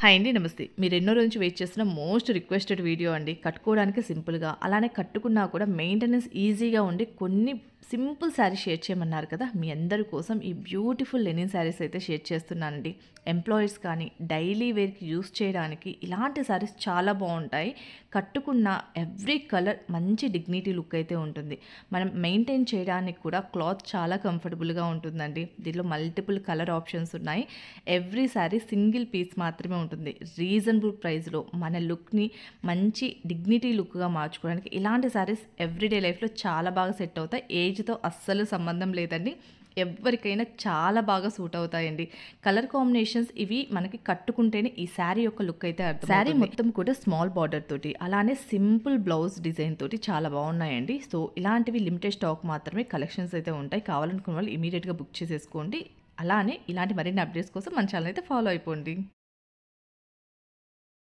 Hi అండి. నమస్తే. మీరు ఎన్నో రోజు నుంచి వెయిట్ చేస్తున్న మోస్ట్ రిక్వెస్టెడ్ వీడియో అండి. కట్టుకోవడానికి సింపుల్‌గా, అలానే కట్టుకున్నా కూడా మెయింటెనెన్స్ ఈజీగా ఉండి కొన్ని సింపుల్ శారీస్ షేర్ చేయమన్నారు కదా! మీ అందరి కోసం ఈ బ్యూటిఫుల్ లెనిన్ శారీస్ అయితే షేర్ చేస్తున్నానండి. ఎంప్లాయీస్ కానీ, డైలీ వేర్‌కి యూజ్ చేయడానికి ఇలాంటి శారీస్ చాలా బావుంటాయి. కట్టుకున్న ఎవ్రీ కలర్ మంచి డిగ్నిటీ లుక్ అయితే ఉంటుంది. మనం మెయింటైన్ చేయడానికి కూడా క్లాత్ చాలా కంఫర్టబుల్‌గా ఉంటుందండి. దీనిలో మల్టిపుల్ కలర్ ఆప్షన్స్ ఉన్నాయి. ఎవ్రీ శారీ సింగిల్ పీస్ మాత్రమే ఉంటుంది. రీజనబుల్ ప్రైస్‌లో మన లుక్‌ని మంచి డిగ్నిటీ లుక్‌గా మార్చుకోవడానికి ఇలాంటి శారీస్ ఎవ్రీడే లైఫ్‌లో చాలా బాగా సెట్ అవుతాయి. ఏజ్‌తో అస్సలు సంబంధం లేదండి. ఎవ్వరికైనా చాలా బాగా సూట్ అవుతాయండి. కలర్ కాంబినేషన్స్ ఇవి మనకి కట్టుకుంటేనే ఈ శారీ యొక్క లుక్ అయితే అర్థమవుతుంది. శారీ మొత్తం కూడా స్మాల్ బార్డర్ తోటి, అలానే సింపుల్ బ్లౌజ్ డిజైన్ తోటి చాలా బాగున్నాయండి. సో ఇలాంటివి లిమిటెడ్ స్టాక్ మాత్రమే కలెక్షన్స్ అయితే ఉంటాయి. కావాలనుకున్న వాళ్ళు ఇమీడియట్‌గా బుక్ చేసేసుకోండి. అలానే ఇలాంటి మరిన్ని అప్డేట్స్ కోసం మన ఛానల్ అయితే ఫాలో అయిపోండి.